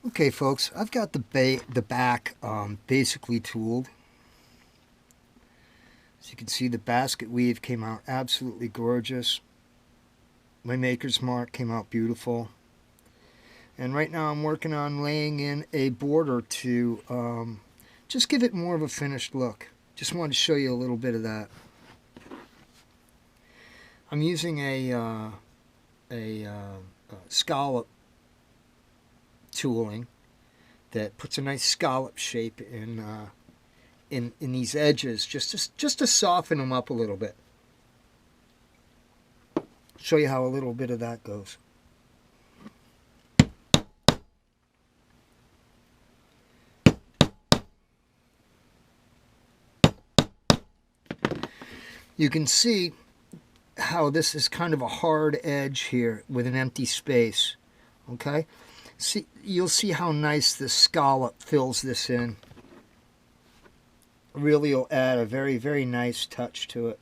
Okay, folks, I've got the back basically tooled. As you can see, the basket weave came out absolutely gorgeous. My maker's mark came out beautiful. And right now I'm working on laying in a border to just give it more of a finished look. Just wanted to show you a little bit of that. I'm using a scallop tooling that puts a nice scallop shape in these edges, just to soften them up a little bit. Show you how a little bit of that goes. You can see how this is kind of a hard edge here with an empty space. Okay, see, you'll see how nice this scallop fills this in. Really will add a very, very nice touch to it.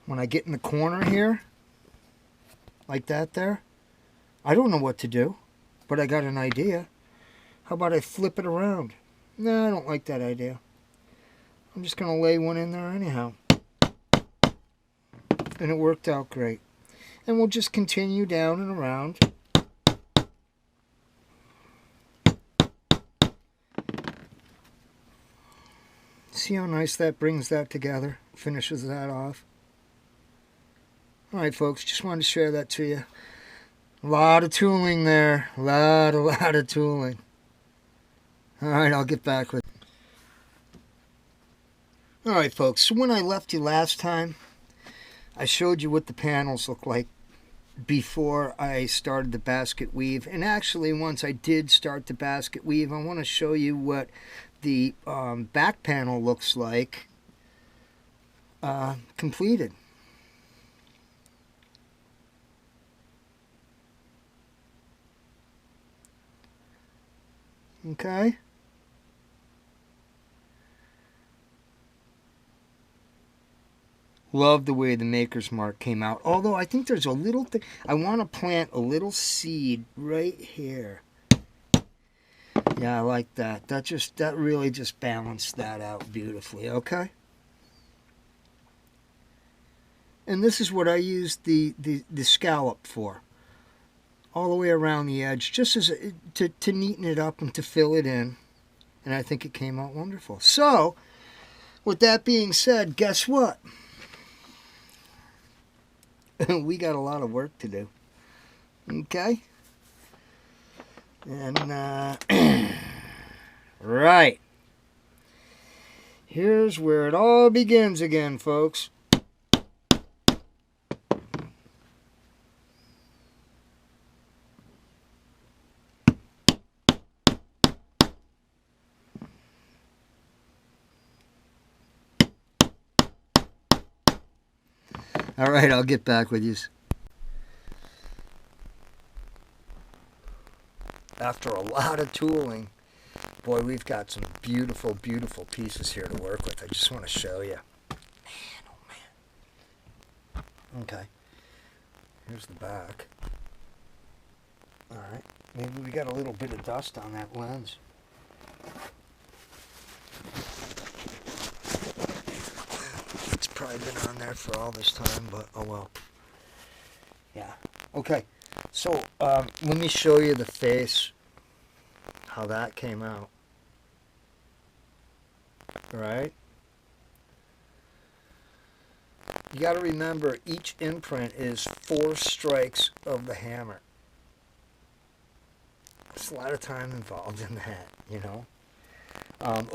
When I get in the corner here, like that there, I don't know what to do, but I got an idea. How about I flip it around? No, I don't like that idea. I'm just going to lay one in there anyhow. And it worked out great. And we'll just continue down and around. See how nice that brings that together? Finishes that off. Alright folks, just wanted to share that to you. A lot of tooling there. A lot of tooling. Alright, I'll get back with you. Alright folks, so when I left you last time, I showed you what the panels look like before I started the basket weave. And actually, once I did start the basket weave, I want to show you what the back panel looks like completed. Okay. Love the way the maker's mark came out. Although I think there's a little thing. I want to plant a little seed right here. Yeah, I like that. That really just balanced that out beautifully. Okay. And this is what I used the scallop for. All the way around the edge, just as to neaten it up and to fill it in. And I think it came out wonderful. So, with that being said, guess what? We got a lot of work to do. Okay? And, right. Here's where it all begins again, folks. All right, I'll get back with you. After a lot of tooling, boy, we've got some beautiful, beautiful pieces here to work with. I just want to show you. Man, oh man. Okay. Here's the back. All right. Maybe we got a little bit of dust on that lens. It's probably been on there for all this time, but oh well. Yeah. Okay. So, let me show you the face, how that came out. Right? You got to remember, each imprint is 4 strikes of the hammer. There's a lot of time involved in that, you know.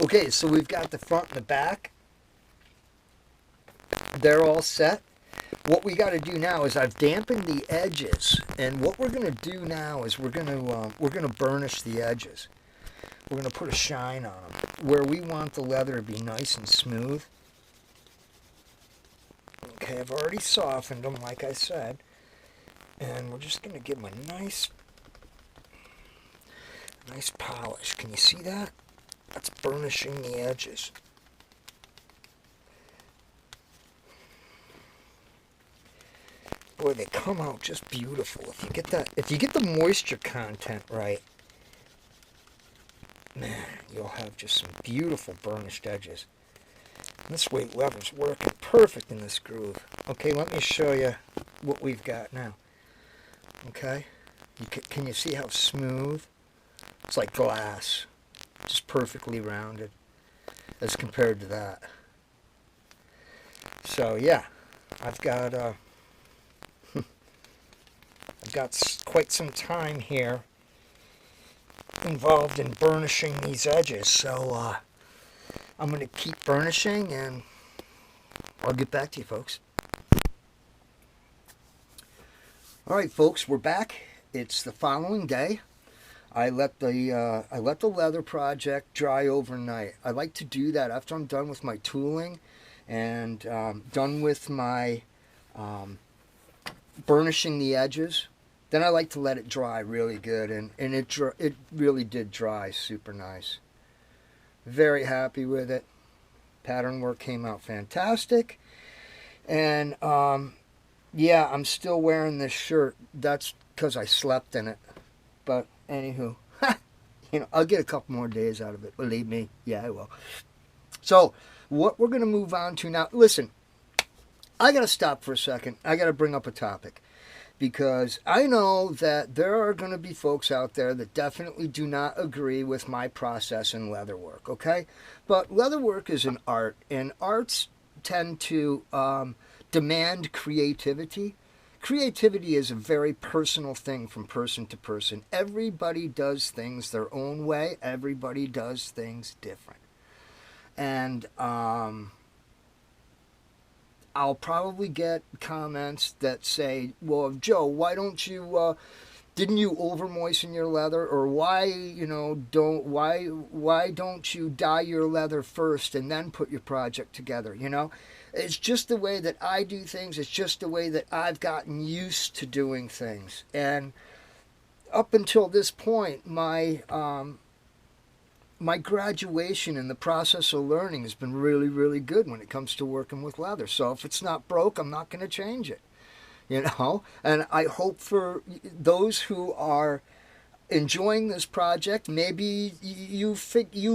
Okay, so we've got the front and the back. They're all set. What we got to do now is I've dampened the edges, and what we're going to do now is we're going to burnish the edges. We're going to put a shine on them where we want the leather to be nice and smooth. Okay, I've already softened them, like I said, and we're just going to give them a nice Nice polish. Can you see that? That's burnishing the edges. Boy, they come out just beautiful. If you get the moisture content right, man, you'll have just some beautiful burnished edges. And this weight leather's working perfect in this groove. Okay, let me show you what we've got now. Okay, can you see how smooth? It's like glass, just perfectly rounded as compared to that. So yeah, I've got quite some time here involved in burnishing these edges, so I'm going to keep burnishing and I'll get back to you, folks. Alright folks, we're back. It's the following day. I let the leather project dry overnight. I like to do that after I'm done with my tooling and done with my burnishing the edges. Then I like to let it dry really good, and it really did dry super nice. Very happy with it. Pattern work came out fantastic. And yeah, I'm still wearing this shirt. That's because I slept in it. But anywho, you know, I'll get a couple more days out of it. Believe me. Yeah, I will. So what we're going to move on to now. Listen, I got to stop for a second. I got to bring up a topic. Because I know that there are going to be folks out there that definitely do not agree with my process in leatherwork, okay? But leatherwork is an art, and arts tend to demand creativity. Creativity is a very personal thing from person to person. Everybody does things their own way. Everybody does things different. And I'll probably get comments that say, well, Joe, why don't you, didn't you over moisten your leather? Or why, you know, why don't you dye your leather first and then put your project together, you know? It's just the way that I do things. It's just the way that I've gotten used to doing things. And up until this point, my graduation in the process of learning has been really, really good when it comes to working with leather. So if it's not broke, I'm not going to change it, you know. And I hope for those who are enjoying this project, maybe you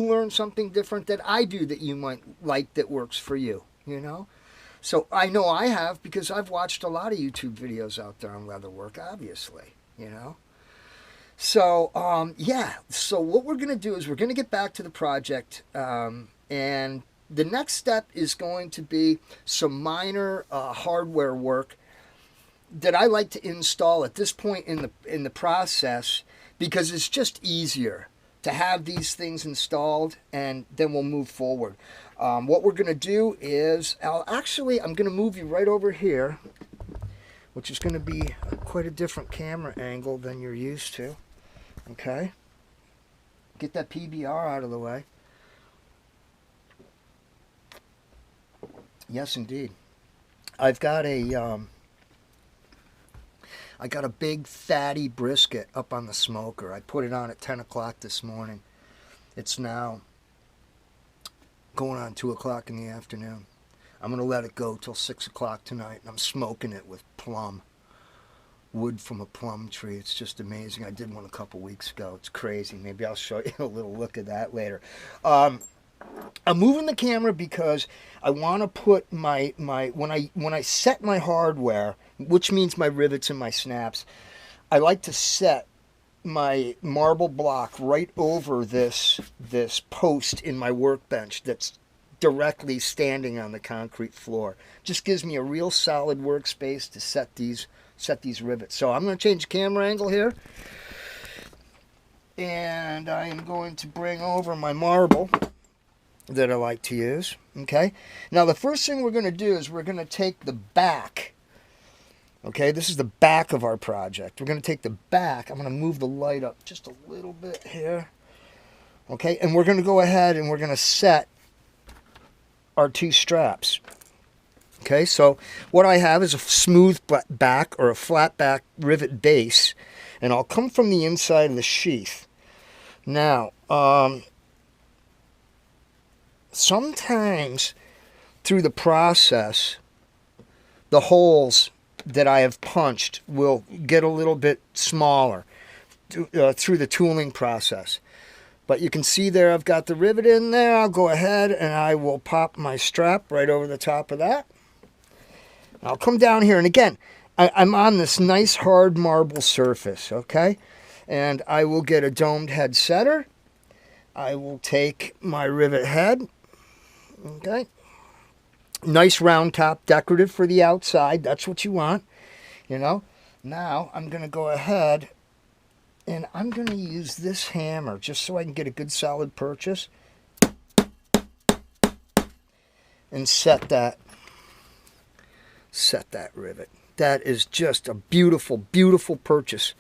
learn something different that I do that you might like that works for you, you know. So I know I have, because I've watched a lot of YouTube videos out there on leatherwork, obviously, you know. So, yeah, so what we're going to do is we're going to get back to the project, and the next step is going to be some minor hardware work that I like to install at this point in the process, because it's just easier to have these things installed, and then we'll move forward. What we're going to do is, I'm going to move you right over here, which is going to be quite a different camera angle than you're used to. Okay, get that PBR out of the way. Yes, indeed. I've got a big fatty brisket up on the smoker. I put it on at 10 o'clock this morning. It's now going on 2 o'clock in the afternoon. I'm going to let it go till 6 o'clock tonight, and I'm smoking it with plum. Wood from a plum tree. It's just amazing. I did one a couple weeks ago. It's crazy. Maybe I'll show you a little look at that later. I'm moving the camera because I want to put my when I set my hardware, which means my rivets and my snaps, I like to set my marble block right over this post in my workbench that's directly standing on the concrete floor. Just gives me a real solid workspace to set these rivets. So I'm going to change the camera angle here, and I am going to bring over my marble that I like to use. Okay, now the first thing we're going to do is we're going to take the back. Okay, this is the back of our project. We're going to take the back. I'm going to move the light up just a little bit here. Okay, and we're going to go ahead and we're going to set our two straps. Okay, so what I have is a smooth back or a flat back rivet base, and I'll come from the inside of the sheath. Now, sometimes through the process, the holes that I have punched will get a little bit smaller through the tooling process. But you can see there I've got the rivet in there. I'll go ahead and I will pop my strap right over the top of that. I'll come down here, and again, I'm on this nice hard marble surface, okay? And I will get a domed head setter. I will take my rivet head, okay? Nice round top, decorative for the outside. That's what you want, you know. Now I'm going to go ahead and I'm going to use this hammer just so I can get a good solid purchase and set that rivet. That is just a beautiful, beautiful purchase.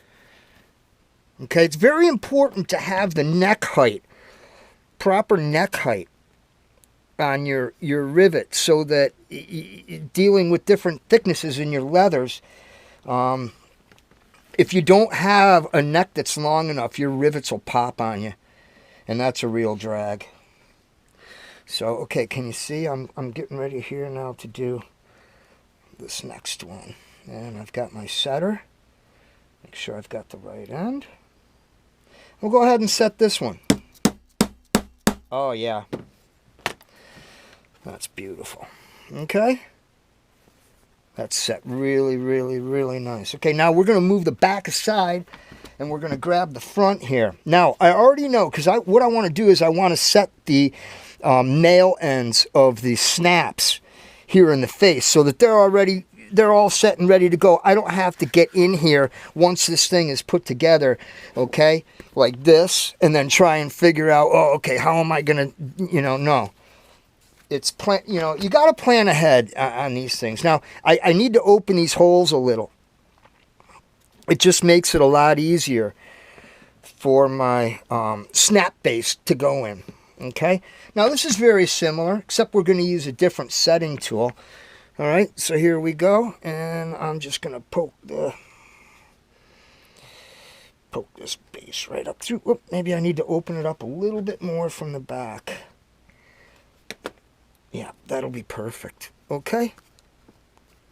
Okay, it's very important to have the neck height, proper neck height on your rivet, so that dealing with different thicknesses in your leathers, if you don't have a neck that's long enough, your rivets will pop on you, and that's a real drag. So, okay, can you see? I'm getting ready here now to do this next one, and I've got my setter. Make sure I've got the right end. We'll go ahead and set this one. Oh yeah. That's beautiful. Okay. That's set really, really, really nice. Okay, now we're going to move the back aside and we're going to grab the front here. Now, I already know, because what I want to do is I want to set the nail ends of the snaps here in the face so that they're all set and ready to go. I don't have to get in here once this thing is put together, okay, like this, and then try and figure out, oh, okay, how am I going to, no. It's you got to plan ahead on these things. Now, I need to open these holes a little. It just makes it a lot easier for my snap base to go in. Okay. Now, this is very similar, except we're going to use a different setting tool. All right. So here we go, and I'm just going to poke this base right up through. Whoop, maybe I need to open it up a little bit more from the back. Yeah, that'll be perfect. Okay.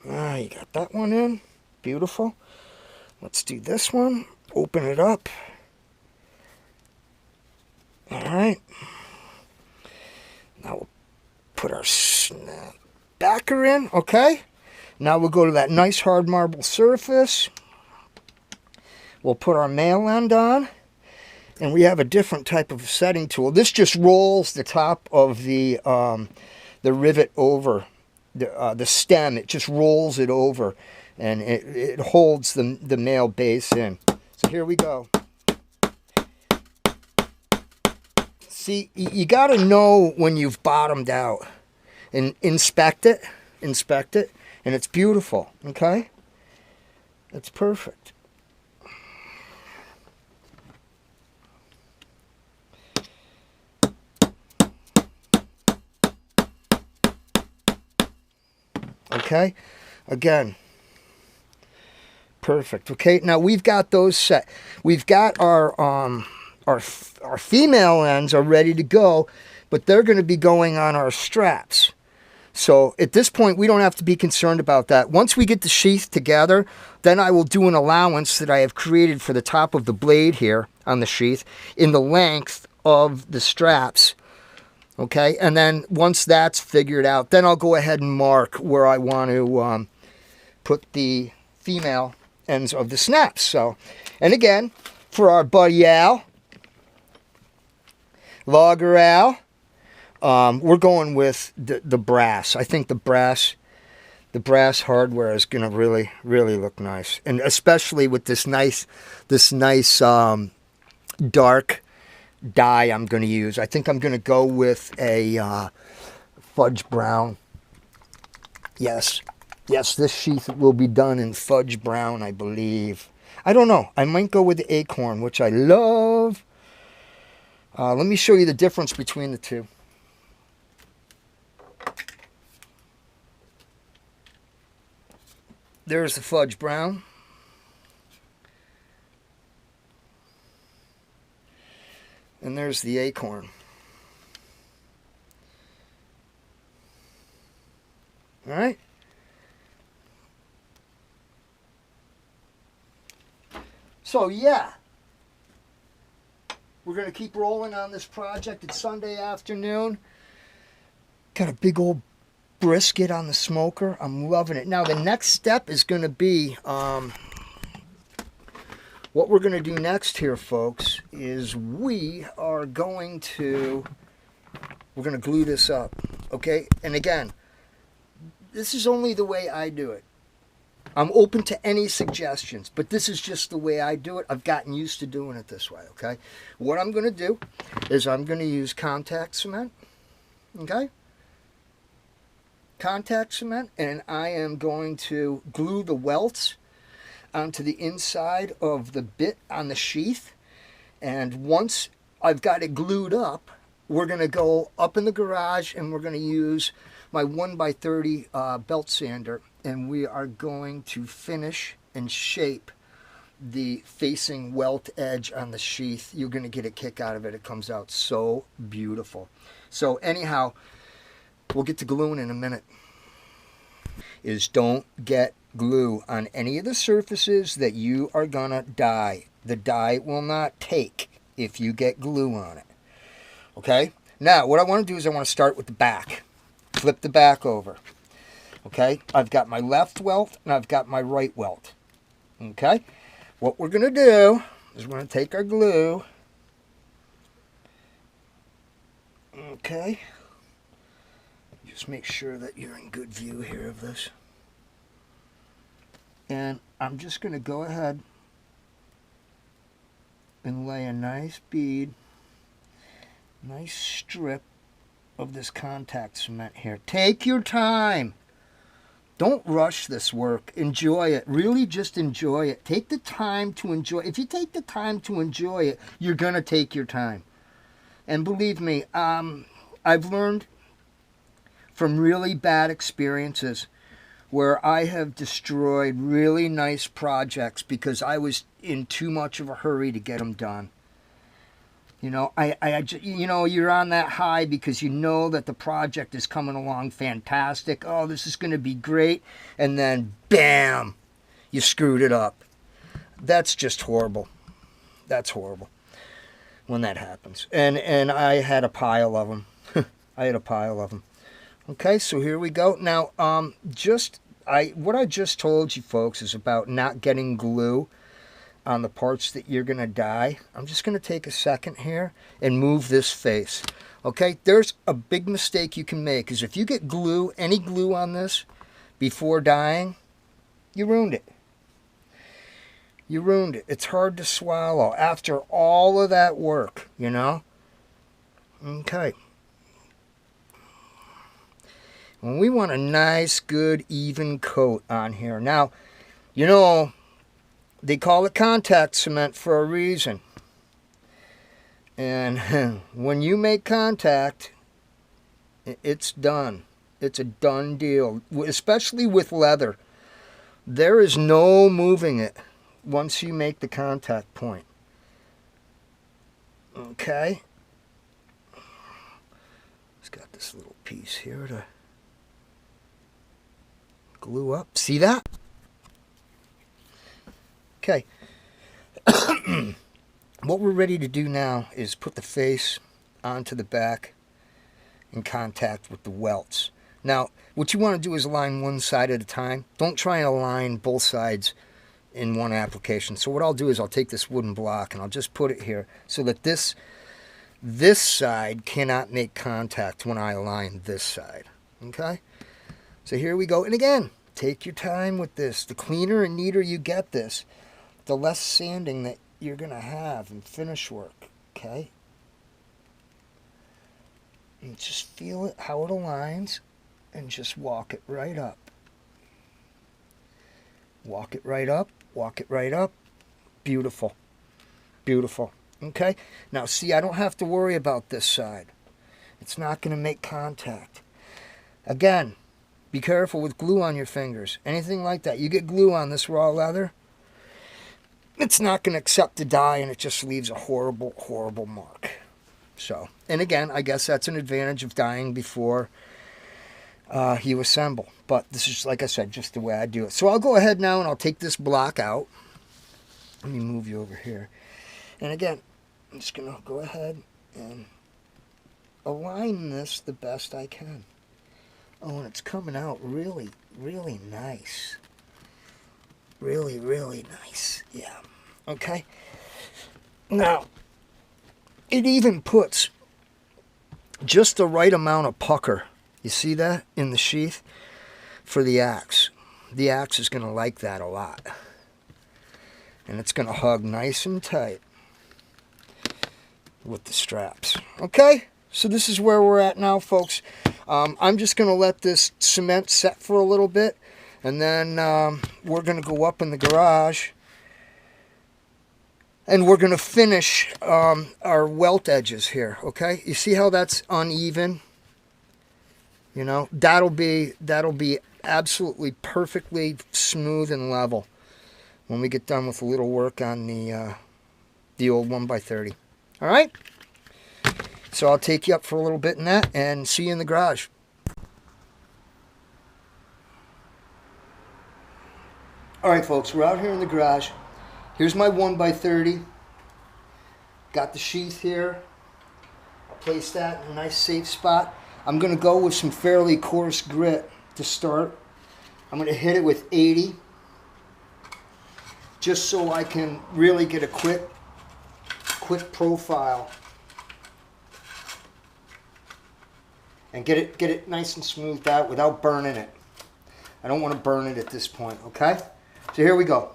You got that one in. Beautiful. Let's do this one. Open it up. All right. Now we'll put our snap backer in. Okay. Now we'll go to that nice hard marble surface. We'll put our nail end on. And we have a different type of setting tool. This just rolls the top of the rivet over the stem. It just rolls it over, and it holds the nail base in. So here we go. See, you got to know when you've bottomed out, and inspect it, and it's beautiful. Okay, it's perfect. Okay, again, perfect. Okay, now we've got those set. We've got our female ends are ready to go, but they're going to be going on our straps. So at this point, we don't have to be concerned about that. Once we get the sheath together, then I will do an allowance that I have created for the top of the blade here on the sheath in the length of the straps. Okay, and then once that's figured out, then I'll go ahead and mark where I want to put the female ends of the snaps. So, and again, for our buddy Al, Logger Al, we're going with the brass. I think the brass hardware is going to really, really look nice, and especially with this nice dark dye I'm going to use. I think I'm going to go with a fudge brown. Yes, this sheath will be done in fudge brown, I believe. I don't know. I might go with the acorn, which I love. Let me show you the difference between the two. There's the fudge brown. there's the acorn. All right. So yeah, we're going to keep rolling on this project. It's Sunday afternoon. Got a big old brisket on the smoker. I'm loving it. Now the next step is going to be, what we're going to do next here, folks, is we're going to glue this up, okay? And again, this is only the way I do it. I'm open to any suggestions, but this is just the way I do it. I've gotten used to doing it this way, okay? What I'm going to do is I'm going to use contact cement, okay? Contact cement, and I am going to glue the welts onto the inside of the bit on the sheath. And once I've got it glued up, we're going to go up in the garage and we're going to use my 1x30 belt sander, and we are going to finish and shape the facing welt edge on the sheath. You're going to get a kick out of it. It comes out so beautiful. So anyhow, we'll get to gluing in a minute. Is don't get glue on any of the surfaces that you are going to dye. The dye will not take if you get glue on it. Okay? Now, what I want to do is I want to start with the back. Flip the back over. Okay? I've got my left welt and I've got my right welt. Okay? What we're going to do is we're going to take our glue. Okay? Just make sure that you're in good view here of this. And I'm just going to go ahead and lay a nice bead, nice strip of this contact cement here. Take your time. Don't rush this work. Enjoy it. Really just enjoy it. Take the time to enjoy it. If you take the time to enjoy it, you're going to take your time. And believe me, I've learned from really bad experiences where I have destroyed really nice projects because I was in too much of a hurry to get them done. You know, you know, you're on that high because you know that the project is coming along fantastic. Oh, this is going to be great. And then, bam, you screwed it up. That's just horrible. That's horrible when that happens. And I had a pile of them. I had a pile of them. Okay, so here we go. Now, what I just told you folks is about not getting glue on the parts that you're going to dye. I'm just going to take a second here and move this face. Okay, there's a big mistake you can make, is if you get glue, any glue on this before dyeing, you ruined it. You ruined it. It's hard to swallow after all of that work, you know? Okay. Well, we want a nice, good, even coat on here. Now, you know, they call it contact cement for a reason. And when you make contact, it's done. It's a done deal, especially with leather. There is no moving it once you make the contact point. Okay. It's got this little piece here to glue up. See that? Okay. What we're ready to do now is put the face onto the back in contact with the welts. Now, what you want to do is align one side at a time. Don't try and align both sides in one application. So what I'll do is I'll take this wooden block and I'll just put it here so that this side cannot make contact when I align this side. Okay? So here we go. And again, take your time with this. The cleaner and neater you get this, the less sanding that you're going to have in finish work. Okay? And just feel it, how it aligns, and just walk it right up. Walk it right up. Walk it right up. Beautiful. Beautiful. Okay? Now, see, I don't have to worry about this side. It's not going to make contact. Again, be careful with glue on your fingers. Anything like that. You get glue on this raw leather, it's not going to accept the dye, and it just leaves a horrible, horrible mark. So, and again, I guess that's an advantage of dying before you assemble. But this is, like I said, just the way I do it. So I'll go ahead now and I'll take this block out. Let me move you over here. And again, I'm just going to go ahead and align this the best I can. Oh, and it's coming out really, really nice. Really, really nice. Yeah. Okay. Now, it even puts just the right amount of pucker. You see that in the sheath? For the axe. The axe is going to like that a lot. And it's going to hug nice and tight with the straps. Okay? So this is where we're at now, folks. I'm just going to let this cement set for a little bit. And then we're going to go up in the garage. And we're going to finish our welt edges here, okay? You see how that's uneven? You know, that'll be absolutely perfectly smooth and level when we get done with a little work on the old 1x30. All right? So I'll take you up for a little bit in that and see you in the garage. All right, folks, we're out here in the garage. Here's my 1x30. Got the sheath here. I'll place that in a nice safe spot. I'm going to go with some fairly coarse grit to start. I'm going to hit it with 80. Just so I can really get a quick profile. And get it nice and smoothed out without burning it. I don't want to burn it at this point, okay? So here we go.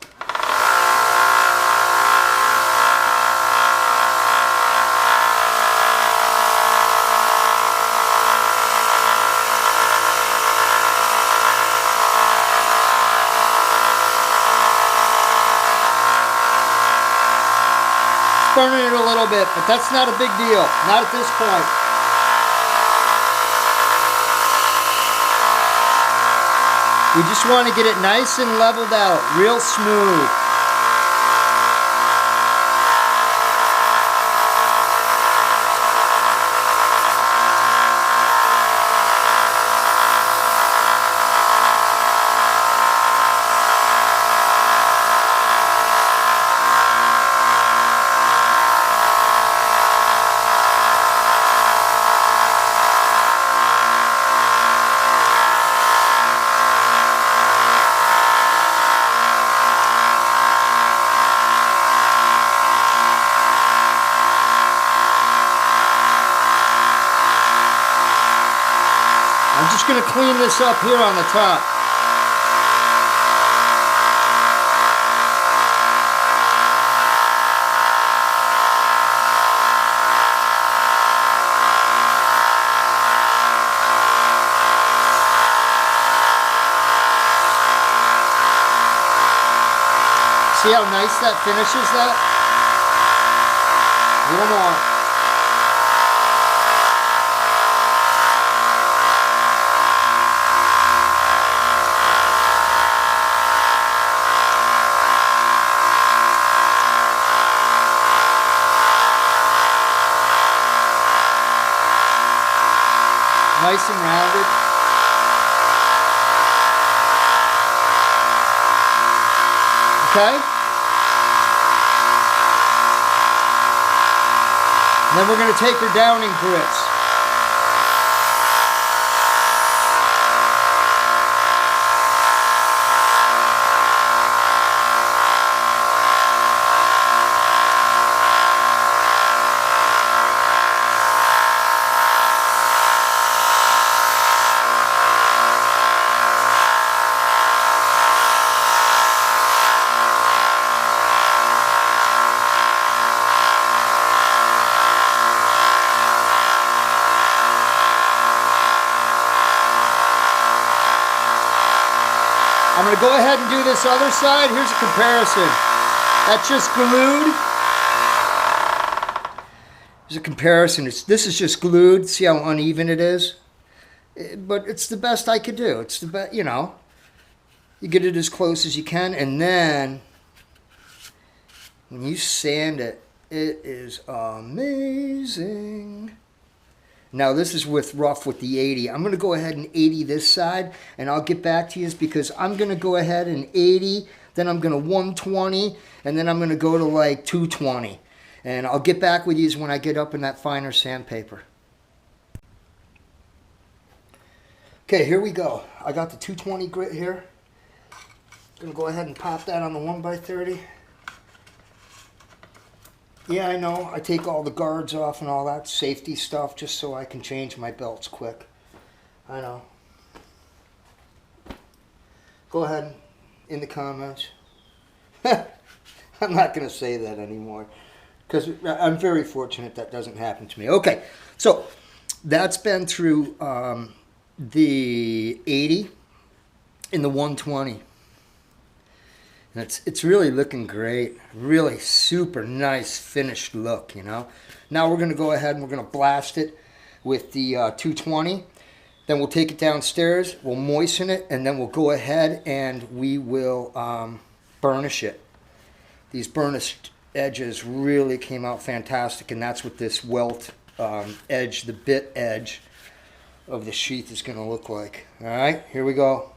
Burning it a little bit, but that's not a big deal. Not at this point. We just want to get it nice and leveled out, real smooth. I'm just going to clean this up here on the top. See how nice that finishes that? A little more. Nice and rounded. Okay? And then we're going to take our downing grits. I'm going to go ahead and do this other side. Here's a comparison. That's just glued. Here's a comparison. This is just glued. See how uneven it is? But it's the best I could do. It's the best, you know. You get it as close as you can. And then, when you sand it, It is amazing. Now this is with rough with the 80. I'm going to go ahead and 80 this side, and I'll get back to you because I'm going to go ahead and 80, then I'm going to 120, and then I'm going to go to like 220. And I'll get back with you when I get up in that finer sandpaper. Okay, here we go. I got the 220 grit here. Gonna go ahead and pop that on the 1x30. Yeah, I know. I take all the guards off and all that safety stuff just so I can change my belts quick. I know. Go ahead in the comments. I'm not gonna say that anymore because I'm very fortunate that doesn't happen to me. Okay, so that's been through the 80 and the 120. And it's really looking great. Really super nice finished look, you know. Now we're going to go ahead and we're going to blast it with the 220. Then we'll take it downstairs, we'll moisten it, and then we'll go ahead and we will burnish it. These burnished edges really came out fantastic, and that's what this welt edge, the bit edge of the sheath is going to look like. All right, here we go.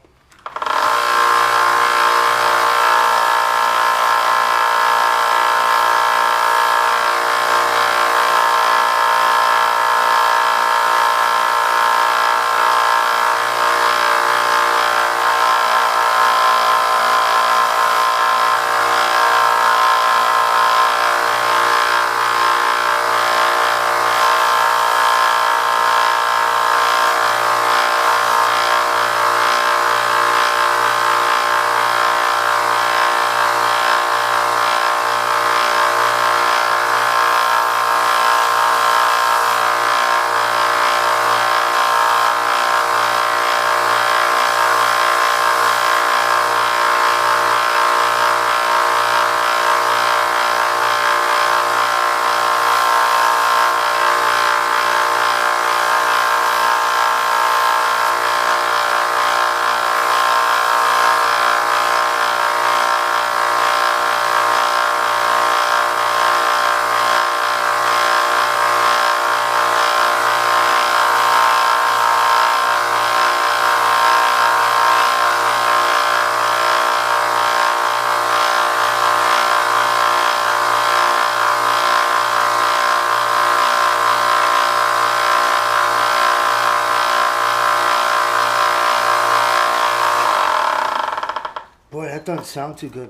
Boy, that doesn't sound too good.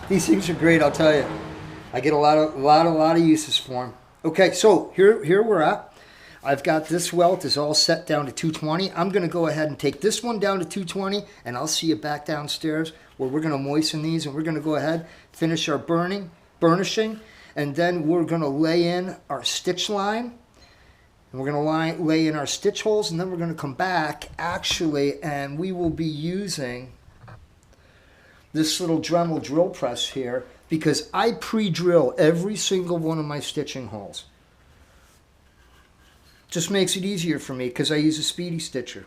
These things are great, I'll tell you. I get a lot of uses for them. Okay, so here we're at. I've got this welt is all set down to 220. I'm going to go ahead and take this one down to 220, and I'll see you back downstairs where we're going to moisten these, and we're going to go ahead, finish our burnishing, and then we're going to lay in our stitch line. And we're going to lay in our stitch holes, and then we're going to come back, actually, and we will be using this little Dremel drill press here because I pre-drill every single one of my stitching holes. Just makes it easier for me because I use a speedy stitcher.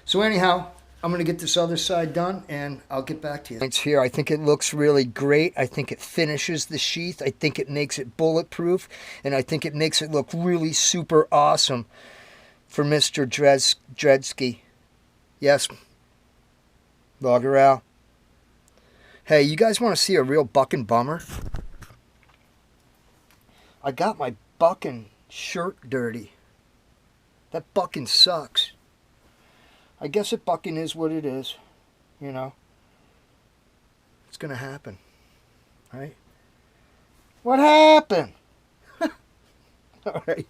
So anyhow, I'm going to get this other side done, and I'll get back to you. It's here. I think it looks really great. I think it finishes the sheath. I think it makes it bulletproof, and I think it makes it look really super awesome for Mr. Dredsky. Yes, Logger Al. Hey, you guys want to see a real bucking bummer? I got my bucking shirt dirty. That bucking sucks. I guess a bucking is what it is, you know. It's going to happen, right? What happened? All right,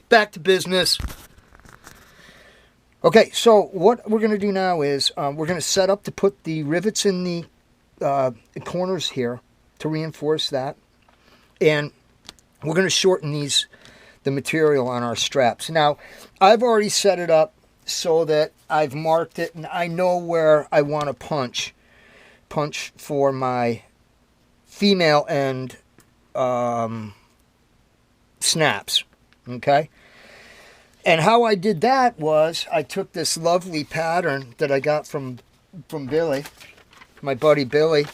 back to business. Okay, so what we're going to do now is we're going to set up to put the rivets in the corners here to reinforce that. And we're going to shorten the material on our straps. Now, I've already set it up so that I've marked it and I know where I want to punch for my female end snaps, okay? And how I did that was I took this lovely pattern that I got from Billy, my buddy Billy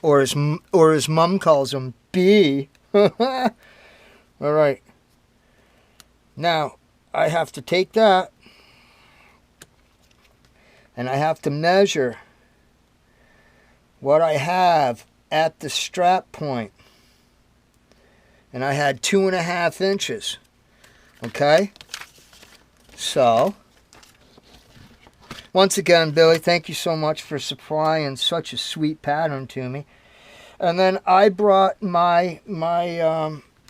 or his mom calls him B. All right. Now, I have to take that, and I have to measure what I have at the strap point. And I had 2.5 inches. Okay? So, once again, Billy, thank you so much for supplying such a sweet pattern to me. And then I brought my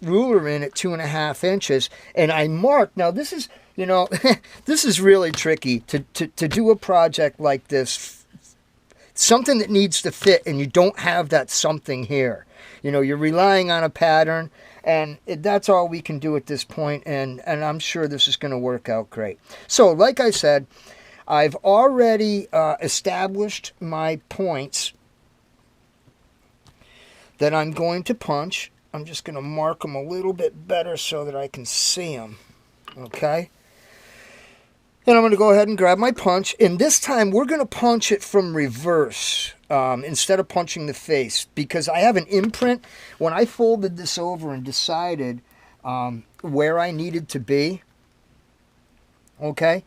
ruler in at 2.5 inches, and I marked. Now this is, you know, this is really tricky to do a project like this, something that needs to fit, and you don't have that something here. You know, you're relying on a pattern, and that's all we can do at this point, and I'm sure this is going to work out great. So, like I said, I've already established my points that I'm going to punch. I'm just going to mark them a little bit better so that I can see them. Okay? And I'm going to go ahead and grab my punch. And this time, we're going to punch it from reverse instead of punching the face. Because I have an imprint. When I folded this over and decided where I needed to be, okay,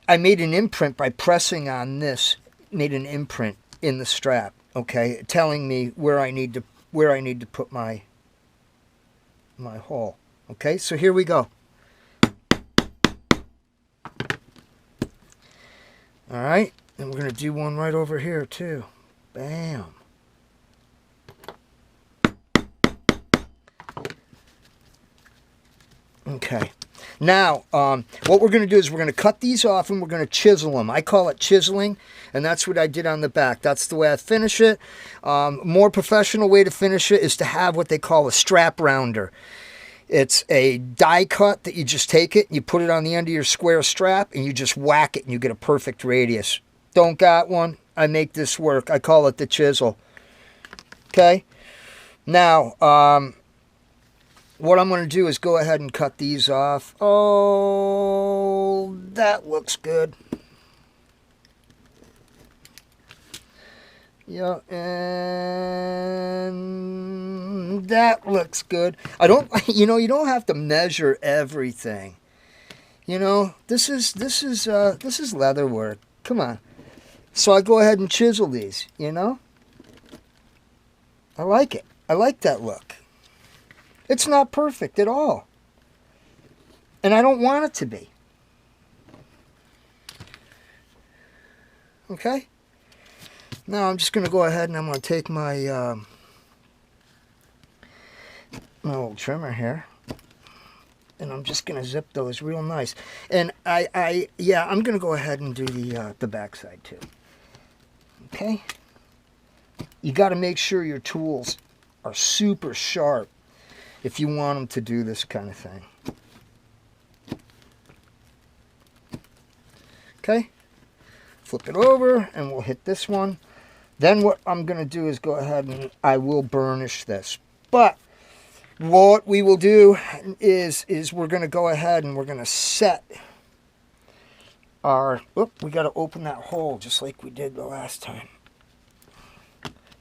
I made an imprint by pressing on this, made an imprint in the strap. Okay, telling me where I need to put my hole. Okay, so here we go. All right, and we're gonna do one right over here too. Bam. Okay. Now, what we're going to do is we're going to cut these off and we're going to chisel them. I call it chiseling, and that's what I did on the back. That's the way I finish it. More professional way to finish it is to have what they call a strap rounder. It's a die cut that you just take it, you put it on the end of your square strap, and you just whack it, and you get a perfect radius. Don't got one? I make this work. I call it the chisel. Okay? Now, what I'm going to do is go ahead and cut these off. Oh, that looks good. Yeah, and that looks good. I don't, you know, you don't have to measure everything. You know, this is leather work. Come on. So I go ahead and chisel these, you know. I like it. I like that look. It's not perfect at all. And I don't want it to be. Okay? Now I'm just going to go ahead and I'm going to take my my old trimmer here. And I'm just going to zip those real nice. And yeah, I'm going to go ahead and do the backside too. Okay? You got to make sure your tools are super sharp if you want them to do this kind of thing. Okay, flip it over and we'll hit this one. Then what I'm going to do is go ahead and I will burnish this. But what we will do is we're going to go ahead and we're going to set our, we got to open that hole just like we did the last time.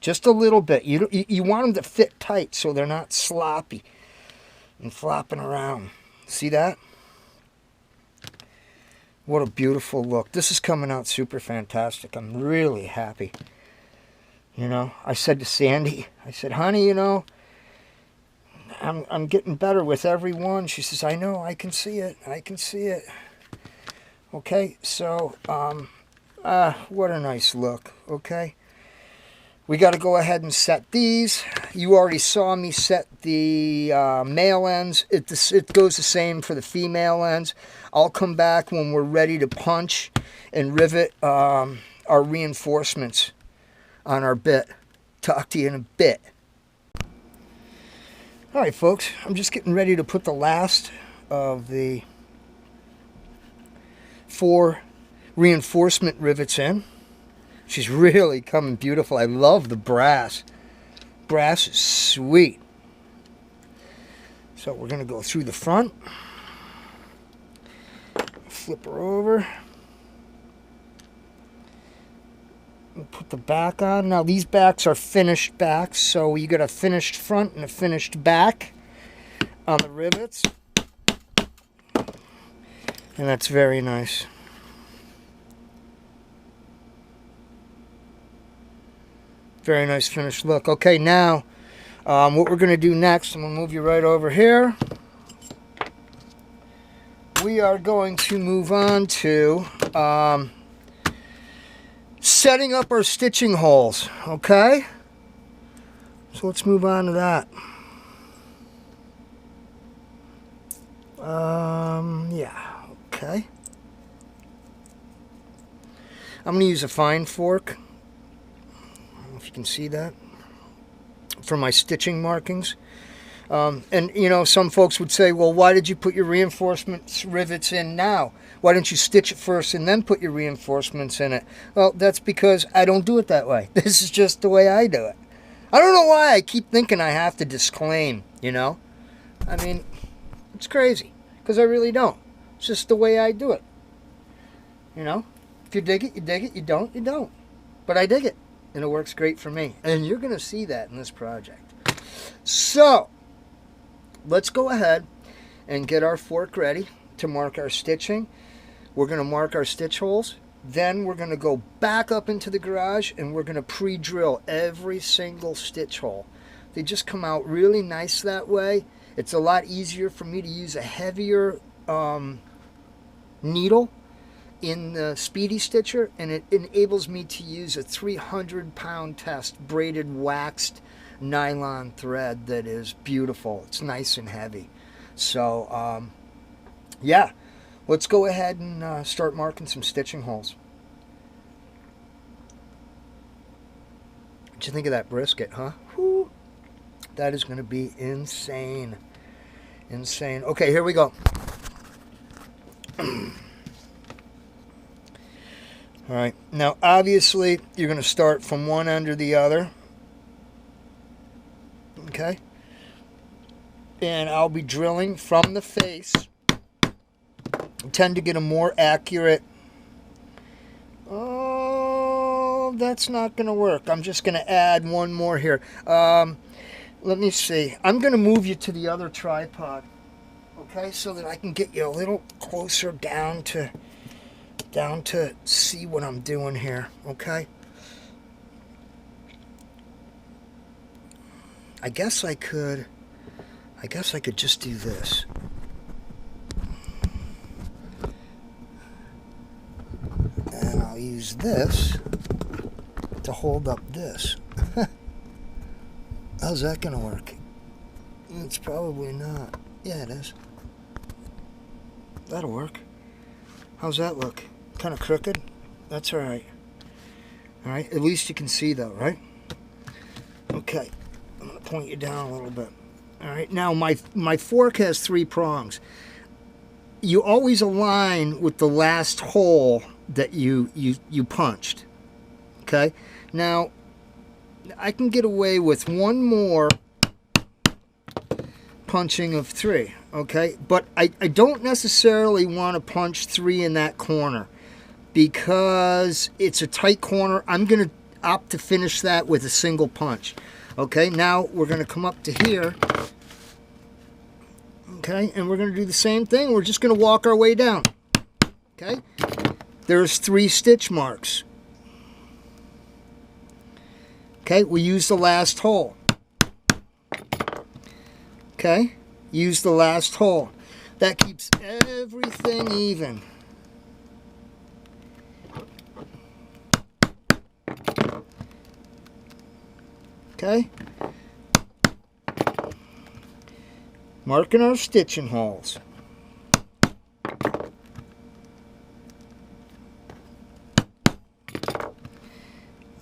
Just a little bit. You want them to fit tight so they're not sloppy and flopping around. See that? What a beautiful look. This is coming out super fantastic. I'm really happy. You know, I said to Sandy, I said, honey, you know, I'm getting better with every one. She says, I know, I can see it. I can see it. Okay, so, what a nice look, okay? We got to go ahead and set these. You already saw me set the male ends. It goes the same for the female ends. I'll come back when we're ready to punch and rivet our reinforcements on our bit. Talk to you in a bit. All right, folks. I'm just getting ready to put the last of the 4 reinforcement rivets in. She's really coming beautiful. I love the brass. Brass is sweet. So we're going to go through the front. Flip her over. Put the back on. Now these backs are finished backs, so you got a finished front and a finished back on the rivets. And that's very nice. Very nice finished look. Okay, now what we're going to do next, I'm going to move you right over here. We are going to move on to setting up our stitching holes, okay? So let's move on to that. Yeah, okay. I'm going to use a fine fork. I don't know if you can see that. For my stitching markings. And, you know, some folks would say, well, why did you put your reinforcements rivets in now? Why didn't you stitch it first and then put your reinforcements in it? Well, that's because I don't do it that way. This is just the way I do it. I don't know why I keep thinking I have to disclaim, you know? I mean, it's crazy, because I really don't. It's just the way I do it. You know? If you dig it, you dig it. You don't, you don't. But I dig it, and it works great for me. And you're going to see that in this project. So, let's go ahead and get our fork ready to mark our stitching. We're going to mark our stitch holes. Then we're going to go back up into the garage and we're going to pre-drill every single stitch hole. They just come out really nice that way. It's a lot easier for me to use a heavier needle in the Speedy Stitcher, and it enables me to use a 300-pound test braided waxed nylon thread that is beautiful. It's nice and heavy. So yeah, let's go ahead and start marking some stitching holes. What'd you think of that brisket, huh? Whew. That is going to be insane. Insane. Okay, here we go. All right, now obviously you're going to start from one end or the other. Okay, and I'll be drilling from the face. I tend to get a more accurate. Oh, that's not going to work. I'm just going to add one more here. Let me see. I'm going to move you to the other tripod, okay, so that I can get you a little closer down to see what I'm doing here, okay? I guess I could just do this. And I'll use this to hold up this. How's that gonna work? It's probably not. Yeah, it is. That'll work. How's that look? Kind of crooked? That's alright. Alright, at least you can see though, right? Okay. I'm going to point you down a little bit. All right, now my fork has 3 prongs. You always align with the last hole that you punched. Okay, now I can get away with one more punching of 3. Okay, but I don't necessarily want to punch 3 in that corner because it's a tight corner. I'm going to opt to finish that with a single punch. Okay, now we're going to come up to here, okay, and we're going to do the same thing. We're just going to walk our way down, okay? There's 3 stitch marks. Okay, we use the last hole. Okay, use the last hole. That keeps everything even. Okay, marking our stitching holes.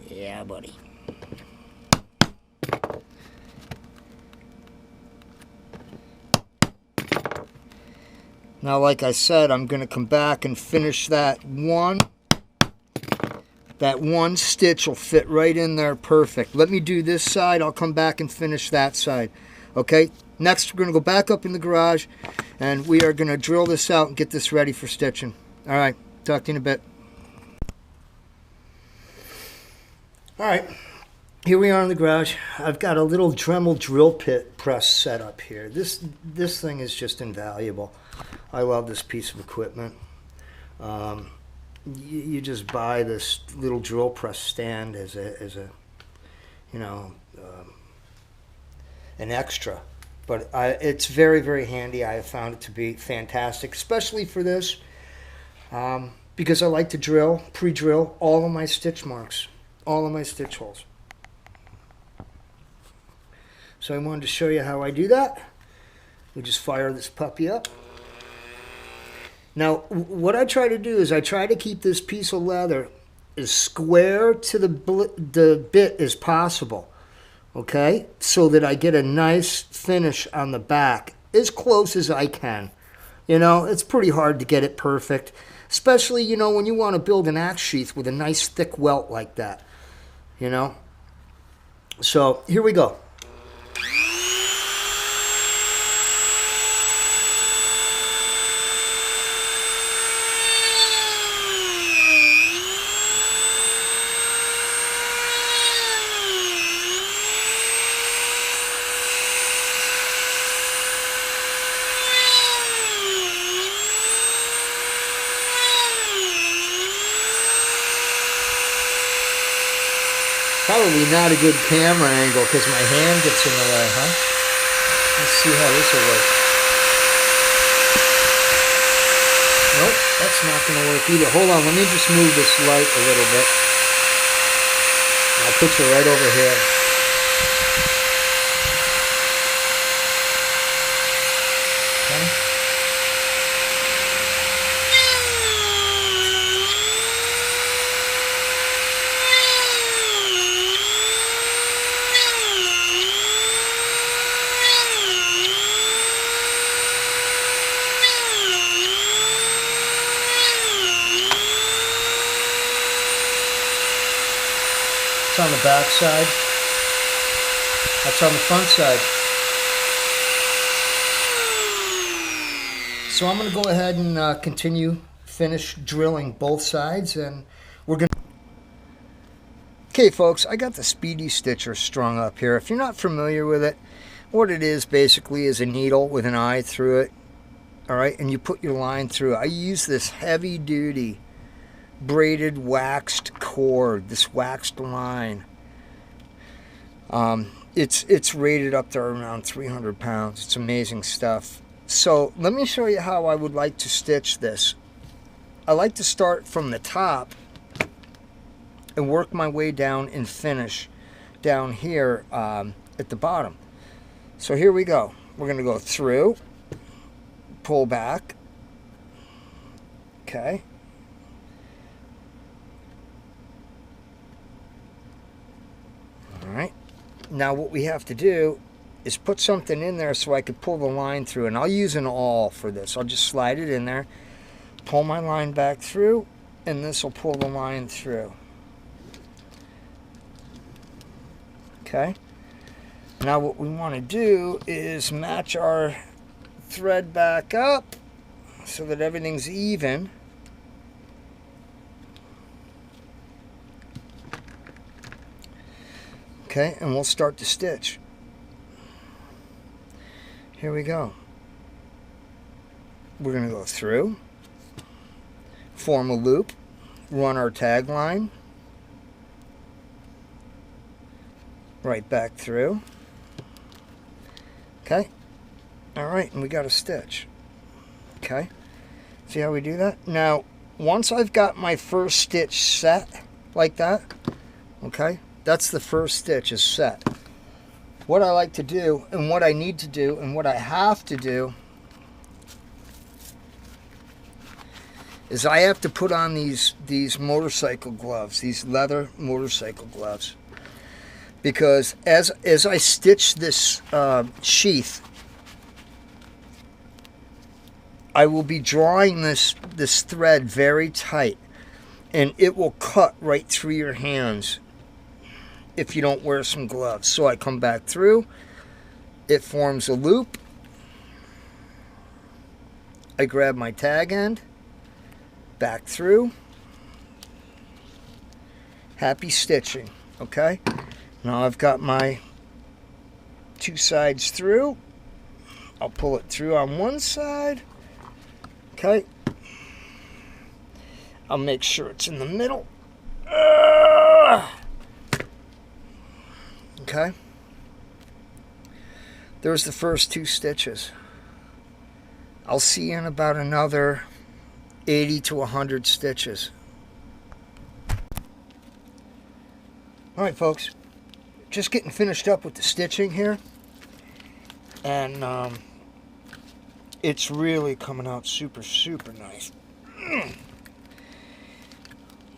Yeah, buddy. Now, like I said, I'm going to come back and finish that one. That one stitch will fit right in there perfect. Let me do this side. I'll come back and finish that side. Okay, next we're going to go back up in the garage and we are going to drill this out and get this ready for stitching. All right, talk to you in a bit. All right, here we are in the garage. I've got a little Dremel drill pit press set up here. This thing is just invaluable. I love this piece of equipment. You just buy this little drill press stand as a you know, an extra. But it's very, very handy. I have found it to be fantastic, especially for this, because I like to drill, pre-drill all of my stitch marks, all of my stitch holes. So I wanted to show you how I do that. We just fire this puppy up. Now, what I try to do is I try to keep this piece of leather as square to the bit as possible, okay? So that I get a nice finish on the back, as close as I can. You know, it's pretty hard to get it perfect, especially, you know, when you want to build an axe sheath with a nice thick welt like that, you know? So, here we go. Probably not a good camera angle because my hand gets in the way, huh? Let's see how this will work. Nope, that's not going to work either. Hold on, let me just move this light a little bit. I'll put you right over here. Okay. On the back side. That's on the front side. So I'm going to go ahead and finish drilling both sides, and we're going to... Okay folks, I got the Speedy Stitcher strung up here. If you're not familiar with it, what it is basically is a needle with an eye through it. Alright, and you put your line through. I use this heavy duty braided waxed cord, this waxed line. It's rated up to around 300 pounds. It's amazing stuff. So let me show you how I would like to stitch this. I like to start from the top and work my way down and finish down here at the bottom. So here we go. We're going to go through, pull back, okay. Alright, now what we have to do is put something in there so I could pull the line through, and I'll use an awl for this. I'll just slide it in there, pull my line back through, and this will pull the line through. Okay, now what we want to do is match our thread back up so that everything's even. Okay, and we'll start to stitch. Here we go. We're going to go through, form a loop, run our tag line, right back through. Okay, all right, and we got a stitch. Okay, see how we do that? Now, once I've got my first stitch set like that, okay, that's the first stitch is set. What I like to do, and what I need to do, and what I have to do is I have to put on these motorcycle gloves, these leather motorcycle gloves, because as I stitch this sheath, I will be drawing this thread very tight, and it will cut right through your hands if you don't wear some gloves. So I come back through, it forms a loop, I grab my tag end, back through, happy stitching. Okay, now I've got my two sides through. I'll pull it through on one side. Okay, I'll make sure it's in the middle. Okay, there's the first two stitches. I'll see you in about another 80 to 100 stitches. Alright folks, just getting finished up with the stitching here, and it's really coming out super nice.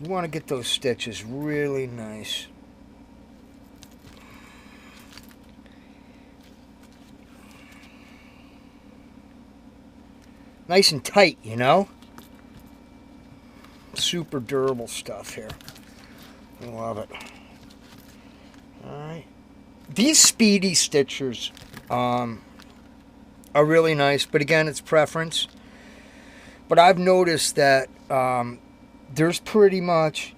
You want to get those stitches really nice. Nice and tight, you know? Super durable stuff here. I love it. Alright. These speedy stitchers are really nice, but again, it's preference. But I've noticed that there's pretty much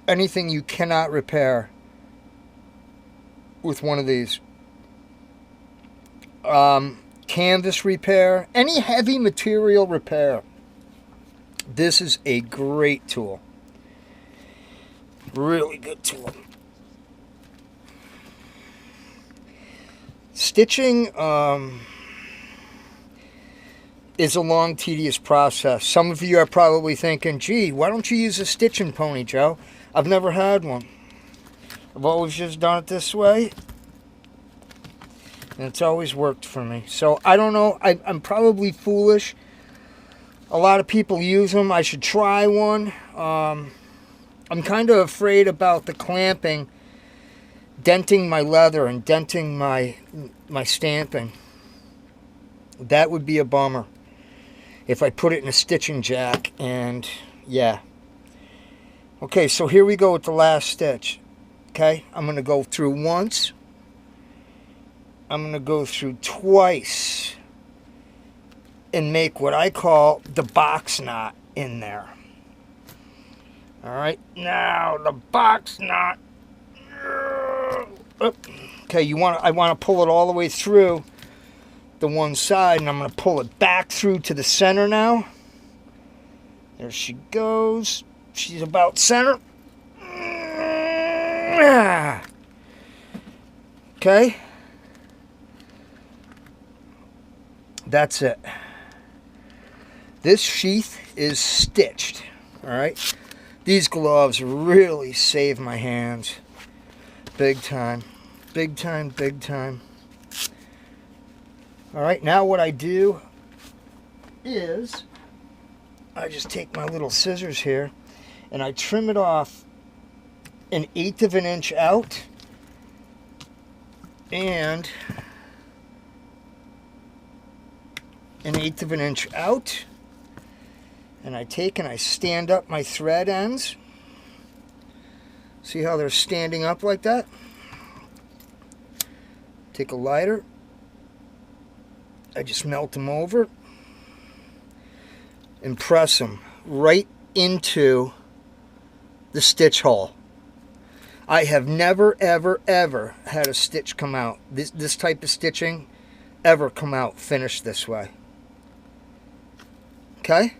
anything you cannot repair with one of these. Canvas repair, any heavy material repair. This is a great tool. Really good tool. Stitching is a long, tedious process. Some of you are probably thinking, gee, why don't you use a stitching pony, Joe? I've never had one. I've always just done it this way, and it's always worked for me. So, I don't know. I'm probably foolish. A lot of people use them. I should try one. I'm kind of afraid about the clamping denting my leather and denting my stamping. That would be a bummer if I put it in a stitching jack, and yeah. Okay, so here we go with the last stitch. Okay, I'm going to go through once. I'm going to go through twice and make what I call the box knot in there. Alright, now the box knot. Okay, I want to pull it all the way through the one side, and I'm going to pull it back through to the center now. There she goes. She's about center. Okay. That's it. This sheath is stitched. Alright. These gloves really save my hands. Big time. Big time, big time. Alright, now what I do is I just take my little scissors here and I trim it off 1/8 of an inch out and 1/8 of an inch out, and I take and I stand up my thread ends. See how they're standing up like that? Take a lighter, I just melt them over and press them right into the stitch hole. I have never ever had a stitch come out, this type of stitching ever come out finished this way. Okay?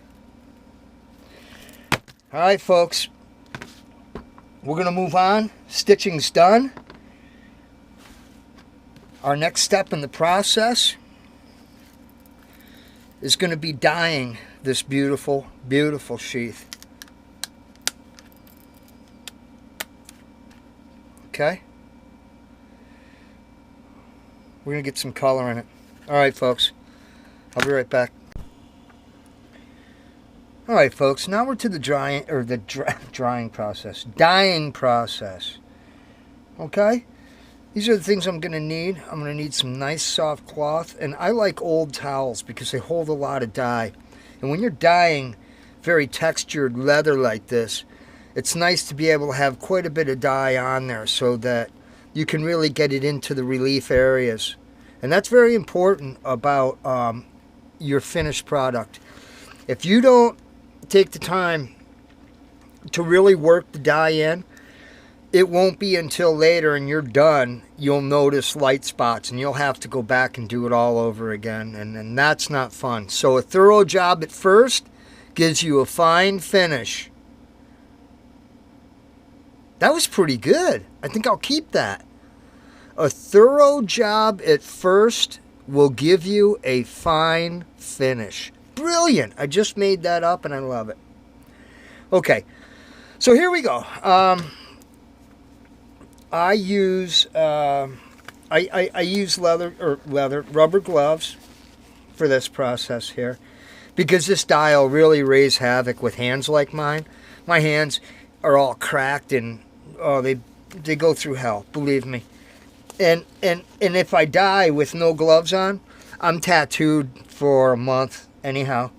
Alright folks, we're going to move on. Stitching's done. Our next step in the process is going to be dyeing this beautiful, beautiful sheath. Okay? We're going to get some color in it. Alright folks, I'll be right back. Alright folks, now we're to the drying process. Dyeing process. Okay? These are the things I'm going to need. I'm going to need some nice soft cloth, and I like old towels because they hold a lot of dye. And when you're dyeing very textured leather like this, it's nice to be able to have quite a bit of dye on there so that you can really get it into the relief areas. And that's very important about your finished product. If you don't take the time to really work the dye in, it won't be until later and you're done, you'll notice light spots and you'll have to go back and do it all over again. And that's not fun. So a thorough job at first gives you a fine finish. That was pretty good. I think I'll keep that. A thorough job at first will give you a fine finish. Brilliant. I just made that up and I love it. Okay. So here we go. I use I use rubber gloves for this process here, because this dial really raise havoc with hands like mine. My hands are all cracked and they go through hell, believe me. And if I die with no gloves on, I'm tattooed for a month anyhow.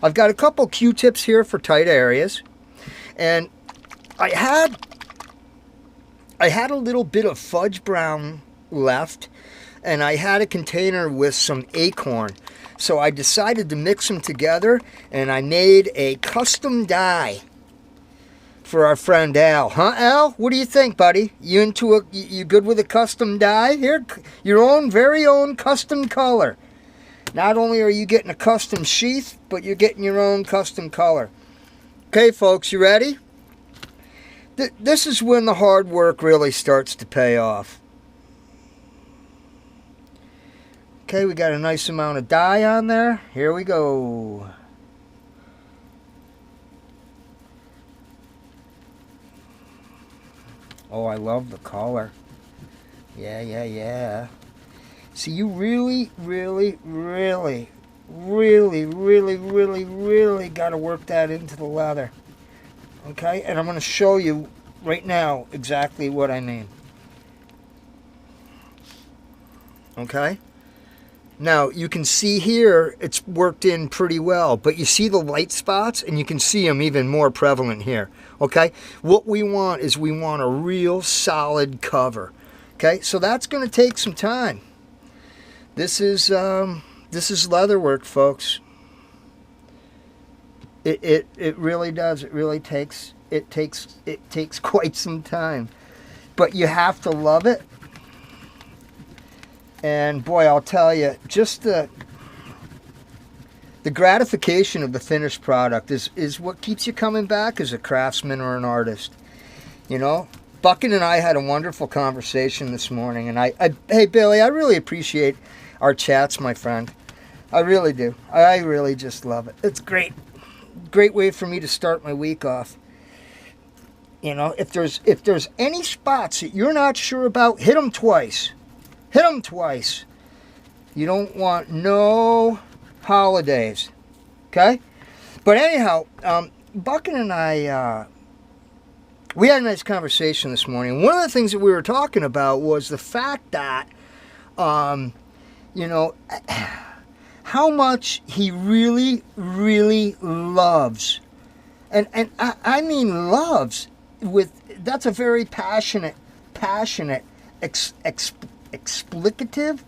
I've got a couple Q-tips here for tight areas, and I had a little bit of fudge brown left, and I had a container with some acorn. So I decided to mix them together, and I made a custom die for our friend Al. Huh, Al? What do you think, buddy? You good with a custom die? Here, your very own custom color. Not only are you getting a custom sheath, but you're getting your own custom color. Okay, folks, you ready? This is when the hard work really starts to pay off. Okay, we got a nice amount of dye on there. Here we go. Oh, I love the color. Yeah. See, you really got to work that into the leather. Okay, and I'm going to show you right now exactly what I mean. Okay, now you can see here it's worked in pretty well, but you see the light spots, and you can see them even more prevalent here. Okay, what we want is we want a real solid cover. Okay, so that's going to take some time. This is leather work, folks. It really does. It really takes quite some time, but you have to love it. And boy, I'll tell you, just the gratification of the finished product is what keeps you coming back as a craftsman or an artist. You know, Buckin and I had a wonderful conversation this morning, and hey Billy, I really appreciate our chats, my friend. I really do. I really just love it. It's great. Great way for me to start my week off. You know, if there's any spots that you're not sure about, hit them twice. Hit them twice. You don't want no holidays. Okay? But anyhow, Buckin and I, we had a nice conversation this morning. One of the things that we were talking about was the fact that, you know, how much he really loves, and I mean loves, that's a very passionate explicative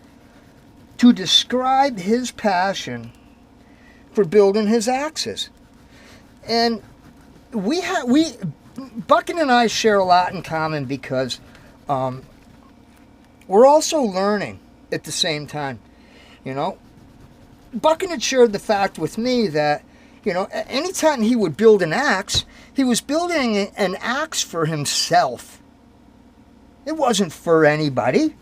to describe his passion for building his axes. And Buckin and I share a lot in common, because we're also learning at the same time. You know, Buckin had shared the fact with me that, you know, anytime he would build an axe, he was building an axe for himself. It wasn't for anybody.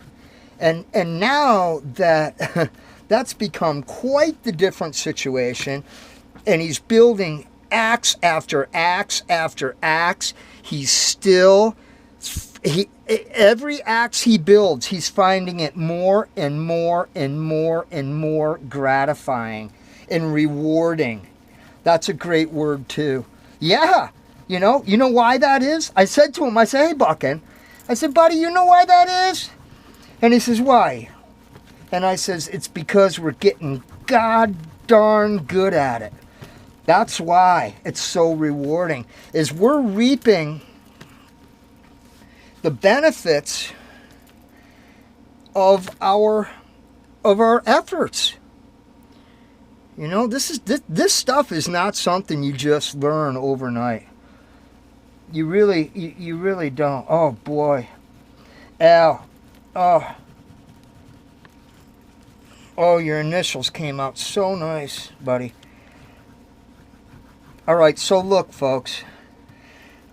And now that that's become quite the different situation, and he's building axe after axe after axe, every axe he builds, he's finding it more and more and more and more gratifying and rewarding. That's a great word too. Yeah, you know why that is? I said to him, I said, hey Buckin, I said, buddy, you know why that is? And he says, why? And I says, it's because we're getting god darn good at it. That's why it's so rewarding, is we're reaping the benefits of our efforts. You know, this stuff is not something you just learn overnight. You really don't. Oh boy. Al. Oh. Oh, your initials came out so nice, buddy. Alright, so look, folks.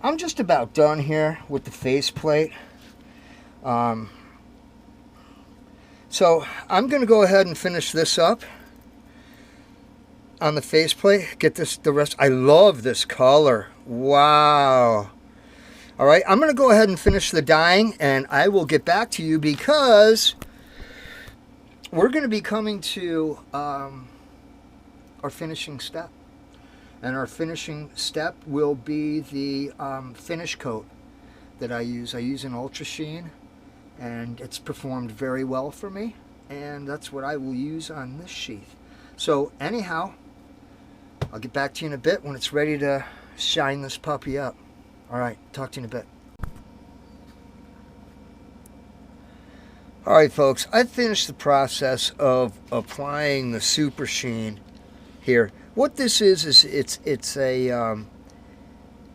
I'm just about done here with the faceplate. So I'm going to go ahead and finish this up on the faceplate. Get the rest. I love this color. Wow. All right, I'm going to go ahead and finish the dyeing, and I will get back to you because we're going to be coming to our finishing step. And our finishing step will be the finish coat that I use. I use an Ultra Sheen, and it's performed very well for me. And that's what I will use on this sheath. So anyhow, I'll get back to you in a bit when it's ready to shine this puppy up. All right, talk to you in a bit. All right, folks, I finished the process of applying the Super Sheen here. What this is it's a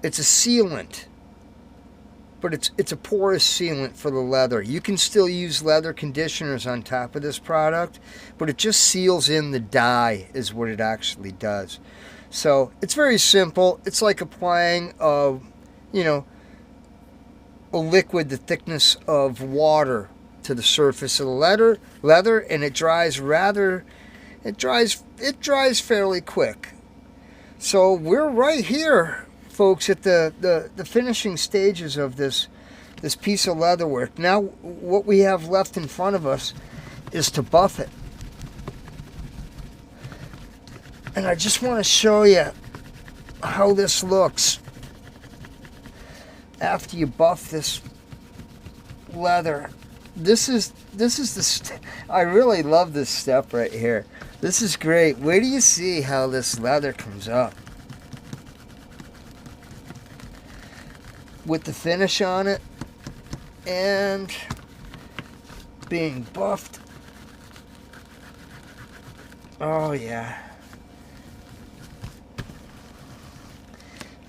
sealant, but it's a porous sealant for the leather. You can still use leather conditioners on top of this product, but it just seals in the dye is what it actually does. So it's very simple. It's like applying a liquid the thickness of water to the surface of the leather, and it dries fairly quick. So we're right here, folks, at the finishing stages of this piece of leatherwork. Now what we have left in front of us is to buff it. And I just want to show you how this looks after you buff this leather. This is I really love this step right here. This is great. Wait till you see how this leather comes up with the finish on it and being buffed. Oh yeah.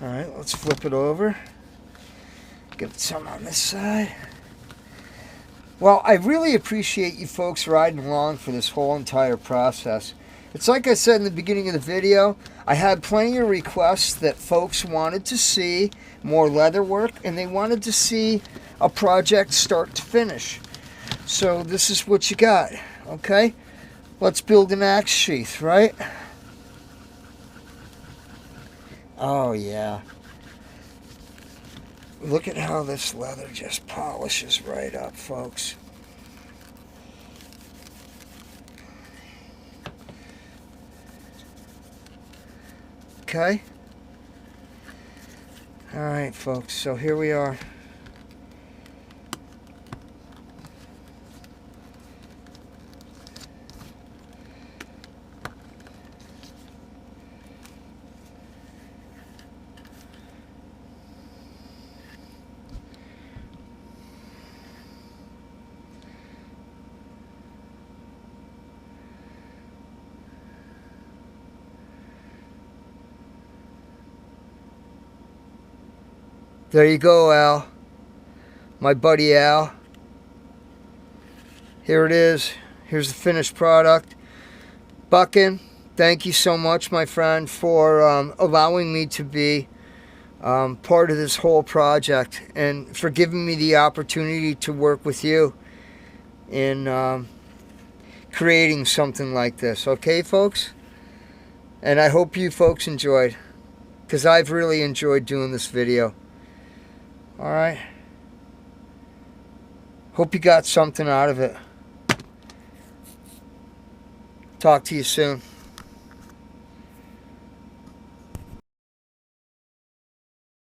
All right, let's flip it over. Get some on this side. Well, I really appreciate you folks riding along for this whole entire process. It's like I said in the beginning of the video, I had plenty of requests that folks wanted to see more leather work, and they wanted to see a project start to finish. So this is what you got, okay? Let's build an axe sheath, right? Oh yeah. Look at how this leather just polishes right up, folks. Okay. All right, folks. So here we are. There you go, Al. My buddy Al. Here it is. Here's the finished product. Buckin, thank you so much, my friend, for allowing me to be part of this whole project and for giving me the opportunity to work with you in creating something like this. Okay, folks? And I hope you folks enjoyed, because I've really enjoyed doing this video. Alright. Hope you got something out of it. Talk to you soon.